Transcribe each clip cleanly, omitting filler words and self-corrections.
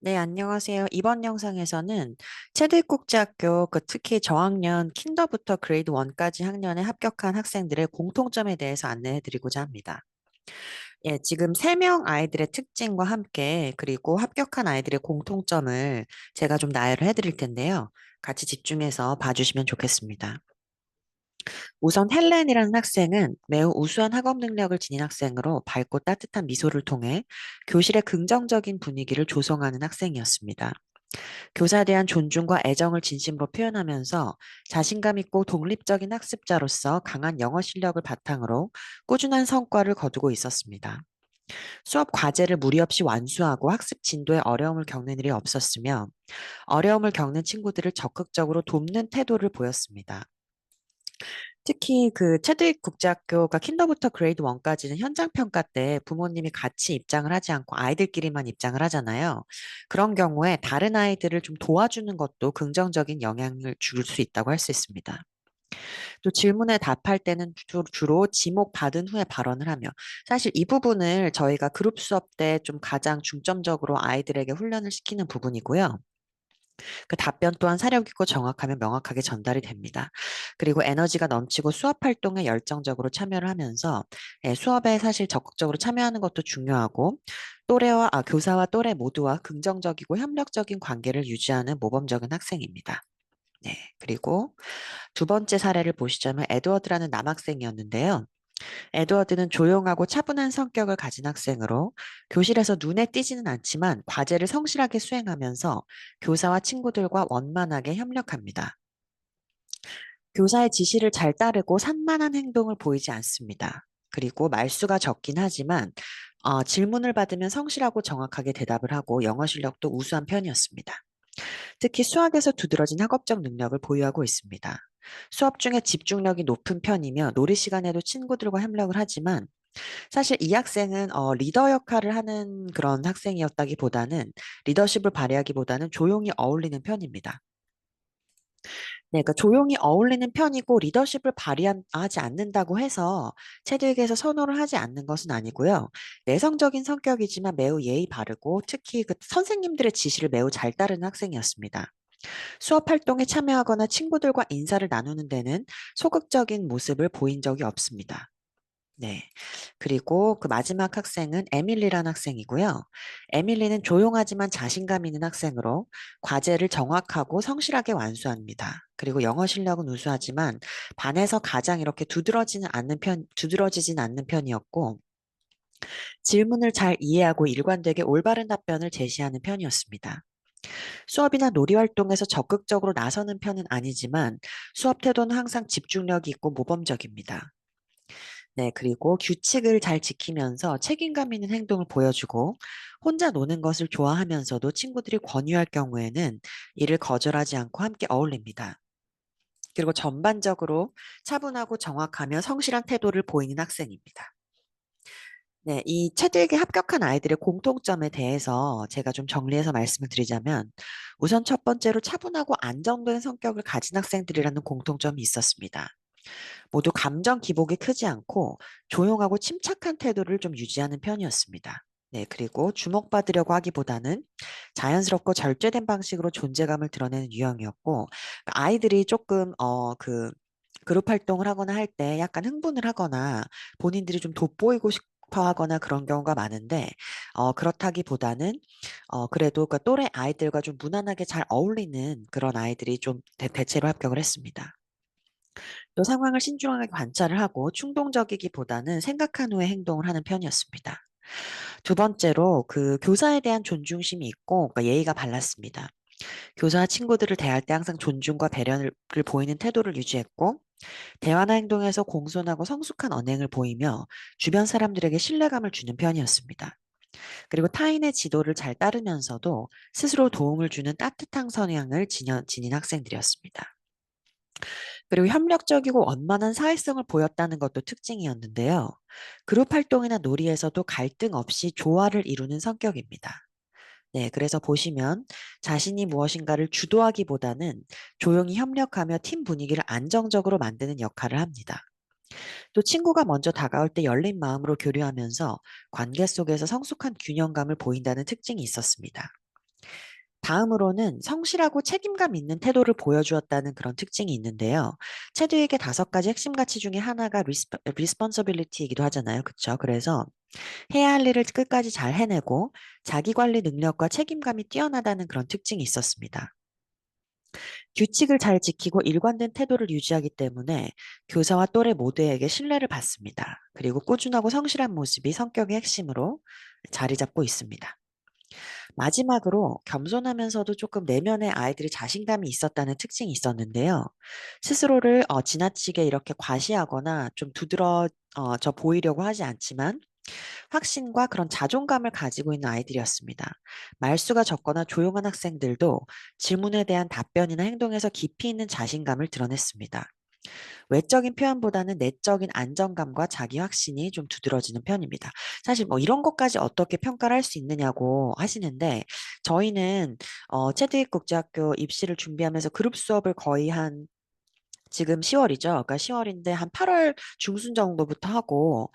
네, 안녕하세요. 이번 영상에서는 체들국제학교 특히 저학년 킨더부터 그레이드 1까지 학년에 합격한 학생들의 공통점에 대해서 안내해 드리고자 합니다. 예, 지금 3명 아이들의 특징과 함께 그리고 합격한 아이들의 공통점을 제가 좀 나열을 해 드릴 텐데요. 같이 집중해서 봐주시면 좋겠습니다. 우선 헬렌이라는 학생은 매우 우수한 학업 능력을 지닌 학생으로 밝고 따뜻한 미소를 통해 교실의 긍정적인 분위기를 조성하는 학생이었습니다. 교사에 대한 존중과 애정을 진심으로 표현하면서 자신감 있고 독립적인 학습자로서 강한 영어 실력을 바탕으로 꾸준한 성과를 거두고 있었습니다. 수업 과제를 무리 없이 완수하고 학습 진도에 어려움을 겪는 일이 없었으며 어려움을 겪는 친구들을 적극적으로 돕는 태도를 보였습니다. 특히 체드윅 국제학교가 킨더부터 그레이드 1까지는 현장 평가 때 부모님이 같이 입장을 하지 않고 아이들끼리만 입장을 하잖아요. 그런 경우에 다른 아이들을 좀 도와주는 것도 긍정적인 영향을 줄 수 있다고 할 수 있습니다. 또 질문에 답할 때는 주로 지목 받은 후에 발언을 하며 사실 이 부분을 저희가 그룹 수업 때 좀 가장 중점적으로 아이들에게 훈련을 시키는 부분이고요. 그 답변 또한 사력 있고 정확하면 명확하게 전달이 됩니다. 그리고 에너지가 넘치고 수업 활동에 열정적으로 참여를 하면서 수업에 사실 적극적으로 참여하는 것도 중요하고 교사와 또래 모두와 긍정적이고 협력적인 관계를 유지하는 모범적인 학생입니다. 네. 그리고 두 번째 사례를 보시자면 에드워드라는 남학생이었는데요. 에드워드는 조용하고 차분한 성격을 가진 학생으로 교실에서 눈에 띄지는 않지만 과제를 성실하게 수행하면서 교사와 친구들과 원만하게 협력합니다. 교사의 지시를 잘 따르고 산만한 행동을 보이지 않습니다. 그리고 말수가 적긴 하지만 질문을 받으면 성실하고 정확하게 대답을 하고 영어 실력도 우수한 편이었습니다. 특히 수학에서 두드러진 학업적 능력을 보유하고 있습니다. 수업 중에 집중력이 높은 편이며 놀이 시간에도 친구들과 협력을 하지만 사실 이 학생은 리더 역할을 하는 그런 학생이었다기보다는 리더십을 발휘하기보다는 조용히 어울리는 편입니다. 네, 그러니까 조용히 어울리는 편이고 리더십을 발휘하지 않는다고 해서 체드윅에서 선호를 하지 않는 것은 아니고요. 내성적인 성격이지만 매우 예의 바르고 특히 그 선생님들의 지시를 매우 잘 따르는 학생이었습니다. 수업 활동에 참여하거나 친구들과 인사를 나누는 데는 소극적인 모습을 보인 적이 없습니다. 네. 그리고 그 마지막 학생은 에밀리라는 학생이고요. 에밀리는 조용하지만 자신감 있는 학생으로 과제를 정확하고 성실하게 완수합니다. 그리고 영어 실력은 우수하지만 반에서 가장 이렇게 두드러지진 않는 편이었고, 질문을 잘 이해하고 일관되게 올바른 답변을 제시하는 편이었습니다. 수업이나 놀이 활동에서 적극적으로 나서는 편은 아니지만 수업 태도는 항상 집중력이 있고 모범적입니다. 네, 그리고 규칙을 잘 지키면서 책임감 있는 행동을 보여주고 혼자 노는 것을 좋아하면서도 친구들이 권유할 경우에는 이를 거절하지 않고 함께 어울립니다. 그리고 전반적으로 차분하고 정확하며 성실한 태도를 보이는 학생입니다. 네, 이 체드에게 합격한 아이들의 공통점에 대해서 제가 좀 정리해서 말씀을 드리자면 우선 첫 번째로 차분하고 안정된 성격을 가진 학생들이라는 공통점이 있었습니다. 모두 감정 기복이 크지 않고 조용하고 침착한 태도를 좀 유지하는 편이었습니다. 네, 그리고 주목받으려고 하기보다는 자연스럽고 절제된 방식으로 존재감을 드러내는 유형이었고, 아이들이 조금, 그룹 활동을 하거나 할 때 약간 흥분을 하거나 본인들이 좀 돋보이고 싶어 하거나 그런 경우가 많은데, 그렇다기보다는, 그래도 그 또래 아이들과 좀 무난하게 잘 어울리는 그런 아이들이 좀 대체로 합격을 했습니다. 또 상황을 신중하게 관찰을 하고 충동적이기보다는 생각한 후에 행동을 하는 편이었습니다. 두 번째로 그 교사에 대한 존중심이 있고 그러니까 예의가 발랐습니다. 교사와 친구들을 대할 때 항상 존중과 배려를 보이는 태도를 유지했고 대화나 행동에서 공손하고 성숙한 언행을 보이며 주변 사람들에게 신뢰감을 주는 편이었습니다. 그리고 타인의 지도를 잘 따르면서도 스스로 도움을 주는 따뜻한 성향을 지닌 학생들이었습니다. 그리고 협력적이고 원만한 사회성을 보였다는 것도 특징이었는데요. 그룹 활동이나 놀이에서도 갈등 없이 조화를 이루는 성격입니다. 네, 그래서 보시면 자신이 무엇인가를 주도하기보다는 조용히 협력하며 팀 분위기를 안정적으로 만드는 역할을 합니다. 또 친구가 먼저 다가올 때 열린 마음으로 교류하면서 관계 속에서 성숙한 균형감을 보인다는 특징이 있었습니다. 다음으로는 성실하고 책임감 있는 태도를 보여주었다는 그런 특징이 있는데요. 체드윅의 5가지 핵심 가치 중에 하나가 responsibility이기도 하잖아요. 그렇죠? 그래서 해야 할 일을 끝까지 잘 해내고 자기 관리 능력과 책임감이 뛰어나다는 그런 특징이 있었습니다. 규칙을 잘 지키고 일관된 태도를 유지하기 때문에 교사와 또래 모두에게 신뢰를 받습니다. 그리고 꾸준하고 성실한 모습이 성격의 핵심으로 자리 잡고 있습니다. 마지막으로 겸손하면서도 조금 내면의 아이들이 자신감이 있었다는 특징이 있었는데요. 스스로를 지나치게 이렇게 과시하거나 좀 두드러져 보이려고 하지 않지만 확신과 그런 자존감을 가지고 있는 아이들이었습니다. 말수가 적거나 조용한 학생들도 질문에 대한 답변이나 행동에서 깊이 있는 자신감을 드러냈습니다. 외적인 표현보다는 내적인 안정감과 자기 확신이 좀 두드러지는 편입니다. 사실 뭐 이런 것까지 어떻게 평가를 할 수 있느냐고 하시는데 저희는 체드윅 국제학교 입시를 준비하면서 그룹 수업을 거의 한 지금 10월이죠. 그러니까 10월인데 한 8월 중순 정도부터 하고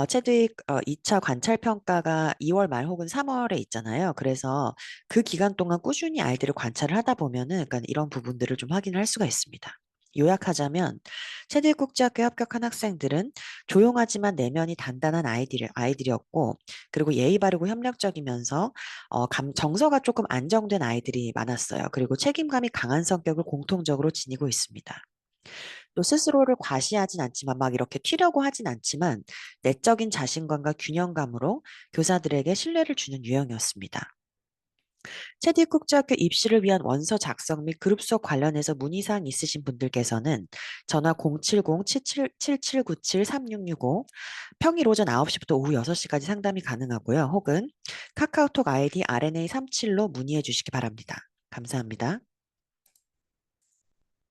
체드윅 2차 관찰 평가가 2월 말 혹은 3월에 있잖아요. 그래서 그 기간 동안 꾸준히 아이들을 관찰을 하다 보면은 그러니까 이런 부분들을 좀 확인을 할 수가 있습니다. 요약하자면 체드윅 국제학교에 합격한 학생들은 조용하지만 내면이 단단한 아이들이었고 그리고 예의 바르고 협력적이면서 정서가 조금 안정된 아이들이 많았어요. 그리고 책임감이 강한 성격을 공통적으로 지니고 있습니다. 또 스스로를 과시하진 않지만 막 이렇게 튀려고 하진 않지만 내적인 자신감과 균형감으로 교사들에게 신뢰를 주는 유형이었습니다. 체디 국제학교 입시를 위한 원서 작성 및 그룹 수업 관련해서 문의사항 있으신 분들께서는 전화 070-7797-3665 평일 오전 9시부터 오후 6시까지 상담이 가능하고요. 혹은 카카오톡 아이디 RNA37로 문의해 주시기 바랍니다. 감사합니다.